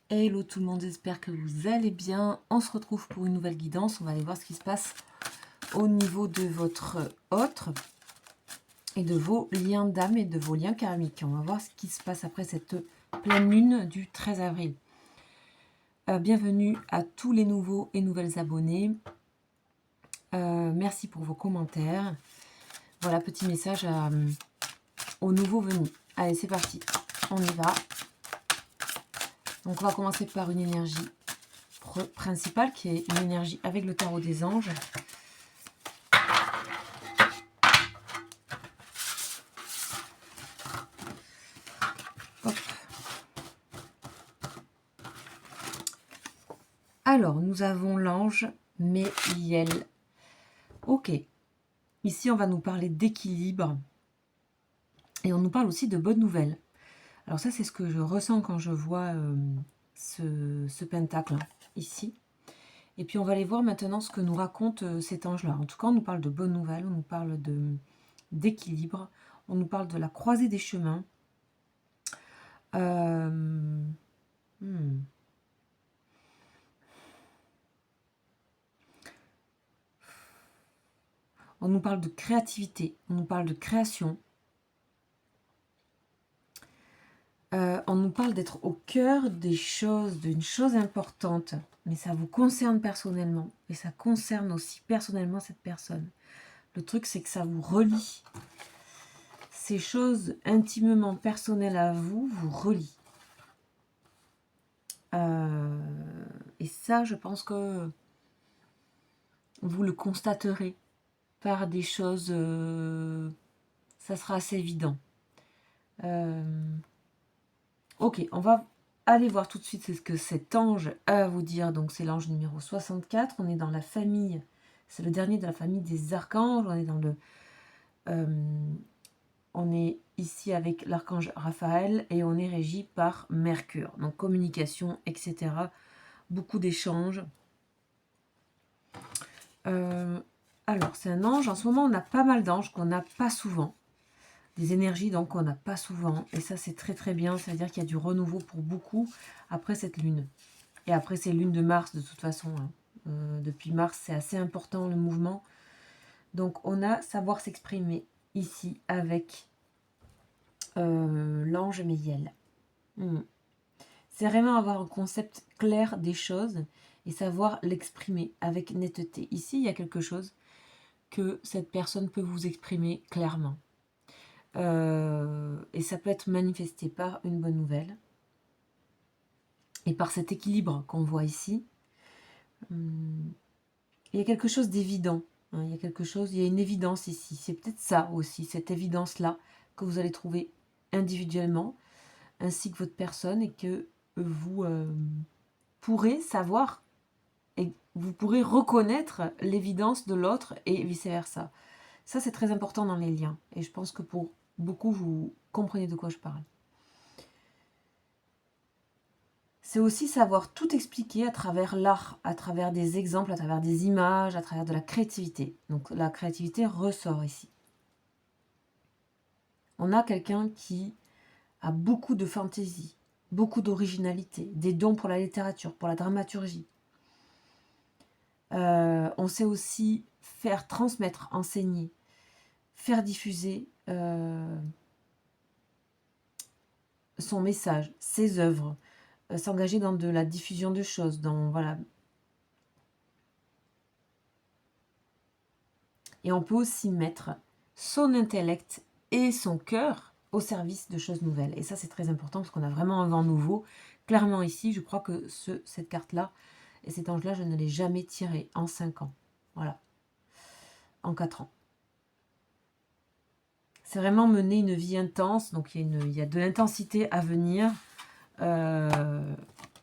Hello tout le monde, j'espère que vous allez bien. On se retrouve pour une nouvelle guidance. On va aller voir ce qui se passe au niveau de votre autre et de vos liens d'âme et de vos liens karmiques. On va voir ce qui se passe après cette pleine lune du 13 avril. Bienvenue à tous les nouveaux et nouvelles abonnés. Merci pour vos commentaires. Voilà, petit message aux nouveaux venus. Allez, c'est parti. On y va. Donc, on va commencer par une énergie principale qui est une énergie avec le tarot des anges. Hop. Alors, nous avons l'ange Méliel. Ok. Ici, on va nous parler d'équilibre. Et on nous parle aussi de bonnes nouvelles. Alors ça, c'est ce que je ressens quand je vois ce pentacle ici. Et puis, on va aller voir maintenant ce que nous raconte cet ange-là. En tout cas, on nous parle de bonnes nouvelles, on nous parle d'équilibre, on nous parle de la croisée des chemins. On nous parle de créativité, on nous parle de création. On nous parle d'être au cœur des choses, d'une chose importante, mais ça vous concerne personnellement, et ça concerne aussi personnellement cette personne. Le truc, c'est que ça vous relie. Ces choses intimement personnelles à vous, vous relient. Et ça, je pense que vous le constaterez par des choses, ça sera assez évident. Ok, on va aller voir tout de suite ce que cet ange a à vous dire. Donc c'est l'ange numéro 64, on est dans la famille, c'est le dernier de la famille des archanges, on est dans le... on est ici avec l'archange Raphaël et on est régi par Mercure. Donc communication, etc. Beaucoup d'échanges. Alors c'est un ange, en ce moment on a pas mal d'anges qu'on n'a pas souvent. Des énergies donc qu'on n'a pas souvent. Et ça c'est très très bien, c'est-à-dire qu'il y a du renouveau pour beaucoup après cette lune. Et après c'est lune de Mars de toute façon. Depuis Mars c'est assez important le mouvement. Donc on a savoir s'exprimer ici avec l'ange Méliel. C'est vraiment avoir un concept clair des choses et savoir l'exprimer avec netteté. Ici, il y a quelque chose que cette personne peut vous exprimer clairement. Et ça peut être manifesté par une bonne nouvelle et par cet équilibre qu'on voit ici. Il y a quelque chose d'évident. Il y a quelque chose, il y a une évidence ici. C'est peut-être ça aussi, cette évidence-là que vous allez trouver individuellement, ainsi que votre personne, et que vous pourrez savoir et vous pourrez reconnaître l'évidence de l'autre et vice-versa. Ça, c'est très important dans les liens. Et je pense que pour beaucoup, vous comprenez de quoi je parle. C'est aussi savoir tout expliquer à travers l'art, à travers des exemples, à travers des images, à travers de la créativité. Donc la créativité ressort ici. On a quelqu'un qui a beaucoup de fantaisie, beaucoup d'originalité, des dons pour la littérature, pour la dramaturgie. On sait aussi faire transmettre, enseigner, faire diffuser son message, ses œuvres, s'engager dans de la diffusion de choses, dans voilà. Et on peut aussi mettre son intellect et son cœur au service de choses nouvelles. Et ça, c'est très important parce qu'on a vraiment un vent nouveau. Clairement ici, je crois que cette carte-là et cet ange-là, je ne l'ai jamais tiré en 5 ans. Voilà. En 4 ans. C'est vraiment mener une vie intense. Donc, il y a de l'intensité à venir par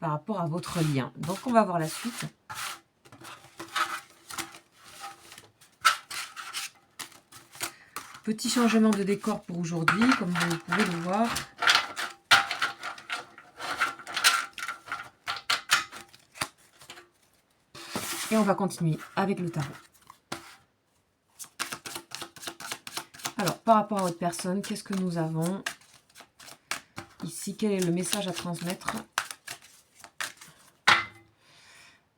rapport à votre lien. Donc, on va voir la suite. Petit changement de décor pour aujourd'hui, comme vous pouvez le voir. Et on va continuer avec le tarot. Alors, par rapport à votre personne, qu'est-ce que nous avons ici? Quel est le message à transmettre?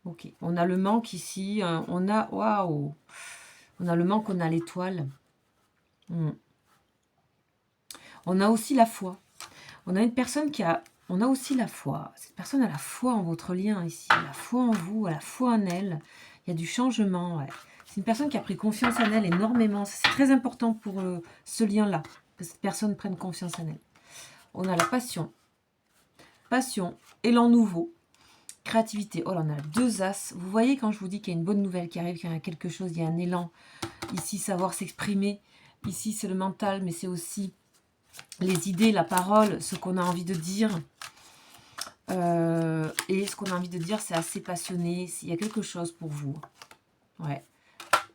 Ok, on a le manque ici, on a, waouh, on a le manque, on a l'étoile. On a aussi la foi. On a une personne qui a, on a aussi la foi. Cette personne a la foi en votre lien ici, elle a la foi en vous, elle a la foi en elle. Il y a du changement, ouais. C'est une personne qui a pris confiance en elle énormément. C'est très important pour ce lien-là, que cette personne prenne confiance en elle. On a la passion. Passion, élan nouveau, créativité. Oh là, on a 2 as. Vous voyez quand je vous dis qu'il y a une bonne nouvelle qui arrive, qu'il y a quelque chose, il y a un élan. Ici, savoir s'exprimer. Ici, c'est le mental, mais c'est aussi les idées, la parole, ce qu'on a envie de dire. Et ce qu'on a envie de dire, c'est assez passionné. Il y a quelque chose pour vous. Ouais.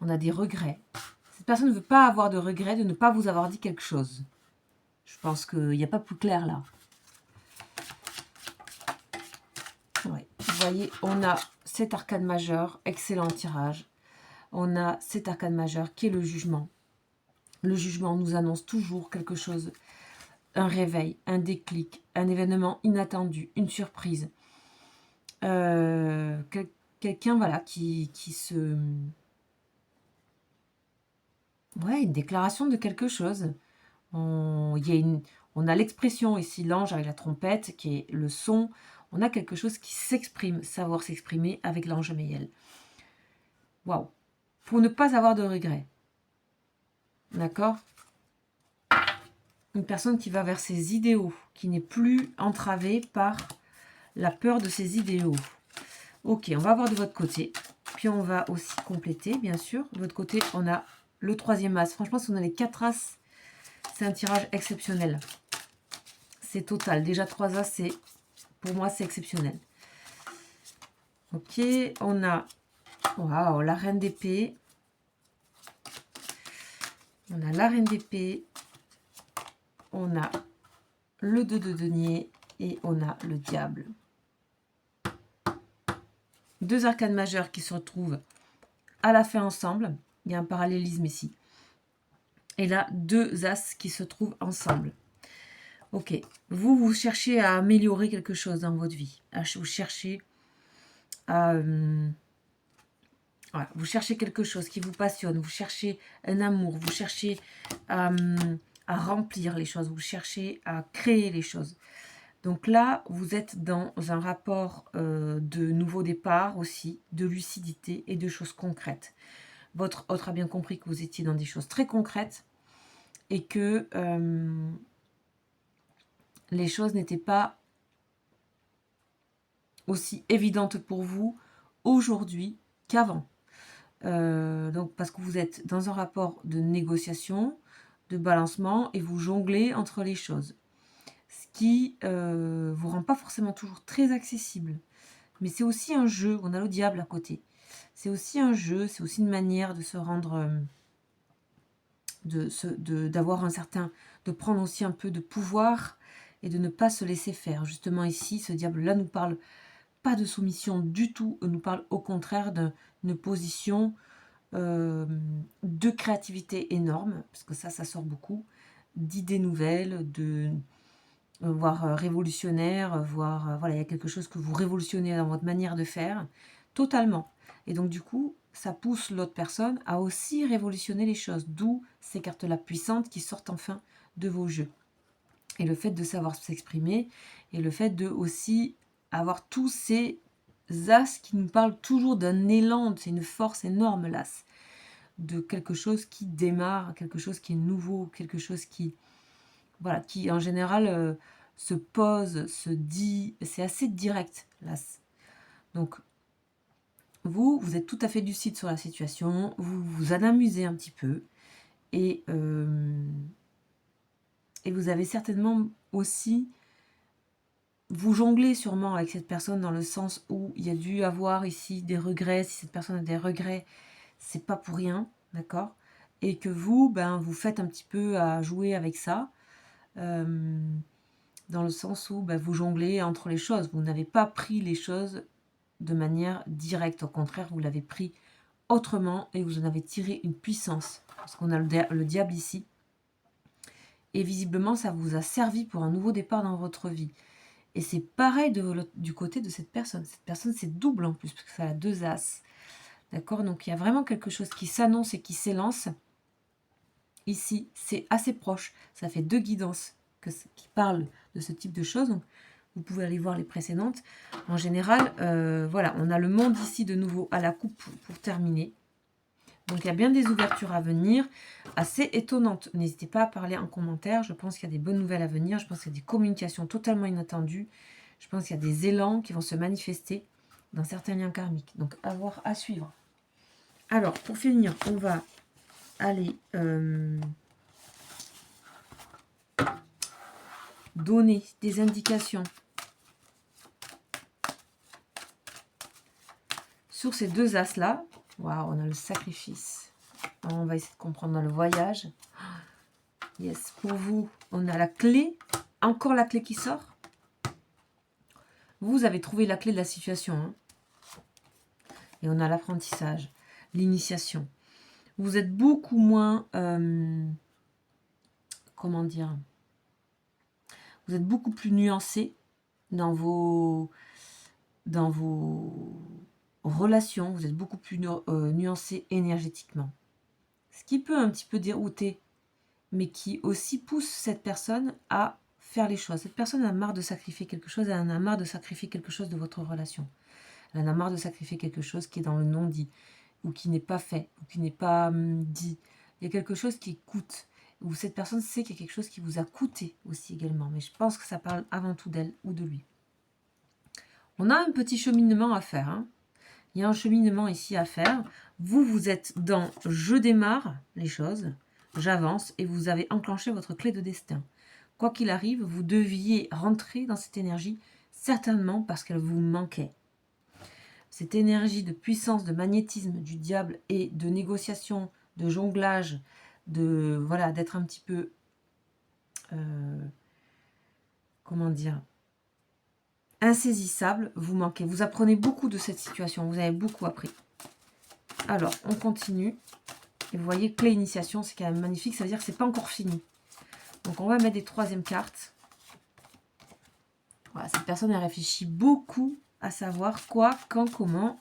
On a des regrets. Cette personne ne veut pas avoir de regrets de ne pas vous avoir dit quelque chose. Je pense qu'il n'y a pas plus clair là. Ouais. Vous voyez, on a cet arcane majeur, excellent tirage. On a cet arcane majeur qui est le jugement. Le jugement nous annonce toujours quelque chose, un réveil, un déclic, un événement inattendu, une surprise. Quelqu'un voilà, qui se... Ouais, une déclaration de quelque chose. On a l'expression ici, l'ange avec la trompette, qui est le son. On a quelque chose qui s'exprime, savoir s'exprimer avec l'ange Méiel. Waouh. Pour ne pas avoir de regrets. D'accord? Une personne qui va vers ses idéaux, qui n'est plus entravée par la peur de ses idéaux. Ok, on va voir de votre côté. Puis on va aussi compléter, bien sûr. De votre côté, on a le 3e as. Franchement, si on a les 4 as, c'est un tirage exceptionnel. C'est total. Déjà 3 as, pour moi, c'est exceptionnel. Ok, on a waouh, la reine d'épée. On a la reine d'épée. On a le 2 de denier et on a le diable. 2 arcanes majeures qui se retrouvent à la fin ensemble. Il y a un parallélisme ici. Et là, 2 as qui se trouvent ensemble. Ok. Vous cherchez à améliorer quelque chose dans votre vie. Vous cherchez à... voilà, vous cherchez quelque chose qui vous passionne. Vous cherchez un amour. Vous cherchez à remplir les choses. Vous cherchez à créer les choses. Donc là, vous êtes dans un rapport de nouveau départ aussi, de lucidité et de choses concrètes. Votre autre a bien compris que vous étiez dans des choses très concrètes et que les choses n'étaient pas aussi évidentes pour vous aujourd'hui qu'avant. Donc parce que vous êtes dans un rapport de négociation, de balancement et vous jonglez entre les choses. Ce qui vous rend pas forcément toujours très accessible. Mais c'est aussi un jeu, on a le diable à côté. C'est aussi un jeu, c'est aussi une manière de se rendre, d'avoir un certain, de prendre aussi un peu de pouvoir et de ne pas se laisser faire. Justement ici, ce diable-là nous parle pas de soumission du tout, nous parle au contraire d'une position de créativité énorme, parce que ça sort beaucoup, d'idées nouvelles, voire révolutionnaire, voire voilà, il y a quelque chose que vous révolutionnez dans votre manière de faire, totalement. Et donc du coup, ça pousse l'autre personne à aussi révolutionner les choses, d'où ces cartes-là puissantes qui sortent enfin de vos jeux. Et le fait de savoir s'exprimer, et le fait de aussi avoir tous ces as qui nous parlent toujours d'un élan, c'est une force énorme, l'as, de quelque chose qui démarre, quelque chose qui est nouveau, quelque chose qui, voilà, qui en général se pose, se dit, c'est assez direct, l'as. Donc, vous êtes tout à fait lucide sur la situation, vous vous en amusez un petit peu, et vous avez certainement aussi, vous jonglez sûrement avec cette personne dans le sens où il y a dû avoir ici des regrets. Si cette personne a des regrets, c'est pas pour rien, d'accord? Et que vous, vous faites un petit peu à jouer avec ça, dans le sens où vous jonglez entre les choses. Vous n'avez pas pris les choses de manière directe. Au contraire, vous l'avez pris autrement et vous en avez tiré une puissance. Parce qu'on a le diable ici. Et visiblement, ça vous a servi pour un nouveau départ dans votre vie. Et c'est pareil du côté de cette personne. Cette personne, c'est double en plus, parce que ça a 2 as. D'accord? Donc, il y a vraiment quelque chose qui s'annonce et qui s'élance. Ici, c'est assez proche. Ça fait 2 guidances qui parlent de ce type de choses. Donc, vous pouvez aller voir les précédentes. En général, voilà, on a le monde ici de nouveau à la coupe pour terminer. Donc, il y a bien des ouvertures à venir, assez étonnantes. N'hésitez pas à parler en commentaire. Je pense qu'il y a des bonnes nouvelles à venir. Je pense qu'il y a des communications totalement inattendues. Je pense qu'il y a des élans qui vont se manifester dans certains liens karmiques. Donc, à suivre. Alors, pour finir, on va aller donner des indications sur ces 2 as-là. Waouh, on a le sacrifice. On va essayer de comprendre dans le voyage. Yes, pour vous, on a la clé. Encore la clé qui sort. Vous avez trouvé la clé de la situation. Hein. Et on a l'apprentissage, l'initiation. Vous êtes beaucoup moins... comment dire? Vous êtes beaucoup plus nuancé dans vos relations. Vous êtes beaucoup plus nuancé énergétiquement. Ce qui peut un petit peu dérouter, mais qui aussi pousse cette personne à faire les choses. Cette personne a marre de sacrifier quelque chose, elle en a marre de sacrifier quelque chose de votre relation. Elle en a marre de sacrifier quelque chose qui est dans le non-dit, ou qui n'est pas fait, ou qui n'est pas dit. Il y a quelque chose qui coûte, ou cette personne sait qu'il y a quelque chose qui vous a coûté aussi également. Mais je pense que ça parle avant tout d'elle ou de lui. On a un petit cheminement à faire. Hein. Il y a un cheminement ici à faire. Vous, vous êtes dans « je démarre les choses », j'avance, et vous avez enclenché votre clé de destin. Quoi qu'il arrive, vous deviez rentrer dans cette énergie, certainement parce qu'elle vous manquait. Cette énergie de puissance, de magnétisme du diable et de négociation, de jonglage, de voilà, d'être un petit peu, comment dire, insaisissable, vous manquez. Vous apprenez beaucoup de cette situation, vous avez beaucoup appris. Alors, on continue. Et vous voyez, clé initiation, c'est quand même magnifique, ça veut dire que c'est pas encore fini. Donc, on va mettre des 3e cartes. Voilà, cette personne, elle réfléchit beaucoup à savoir quoi, quand, comment.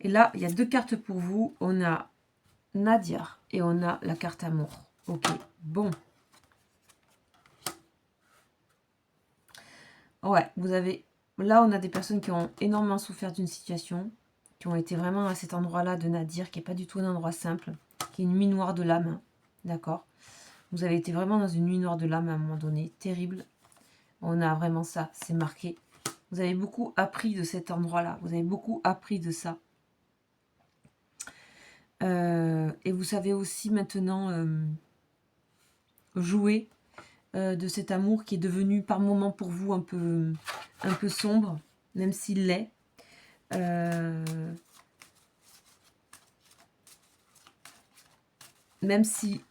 Et là, il y a 2 cartes pour vous. On a Nadia et on a la carte amour. Ok, bon. Ouais, vous avez... Là, on a des personnes qui ont énormément souffert d'une situation, qui ont été vraiment à cet endroit-là de Nadir, qui n'est pas du tout un endroit simple, qui est une nuit noire de l'âme, d'accord? Vous avez été vraiment dans une nuit noire de l'âme à un moment donné, terrible. On a vraiment ça, c'est marqué. Vous avez beaucoup appris de cet endroit-là, vous avez beaucoup appris de ça. Et vous savez aussi maintenant jouer de cet amour qui est devenu par moments pour vous un peu sombre, même s'il l'est. Même si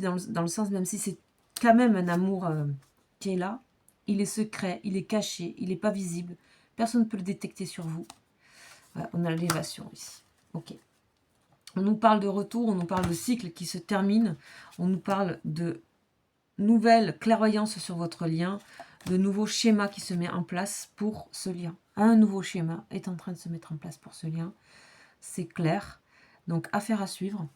dans le sens, même si c'est quand même un amour qui est là, il est secret, il est caché, il n'est pas visible, personne ne peut le détecter sur vous. Voilà, on a l'élévation ici. Ok. On nous parle de retour, on nous parle de cycle qui se termine, on nous parle de nouvelles clairvoyances sur votre lien, de nouveaux schémas qui se mettent en place pour ce lien. Un nouveau schéma est en train de se mettre en place pour ce lien. C'est clair. Donc, affaire à suivre.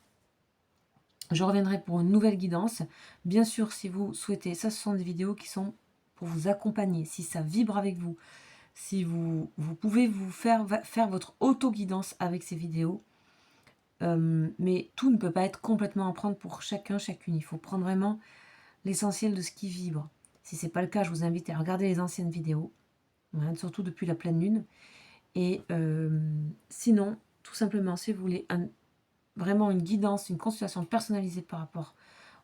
Je reviendrai pour une nouvelle guidance. Bien sûr, si vous souhaitez, ça ce sont des vidéos qui sont pour vous accompagner. Si ça vibre avec vous, si vous pouvez vous faire votre auto-guidance avec ces vidéos. Mais tout ne peut pas être complètement à prendre pour chacun, chacune. Il faut prendre vraiment l'essentiel de ce qui vibre. Si ce n'est pas le cas, je vous invite à regarder les anciennes vidéos, hein, surtout depuis la pleine lune. Et sinon, tout simplement, si vous voulez vraiment une guidance, une consultation personnalisée par rapport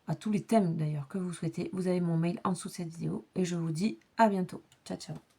à tous les thèmes d'ailleurs que vous souhaitez, vous avez mon mail en dessous de cette vidéo. Et je vous dis à bientôt. Ciao, ciao.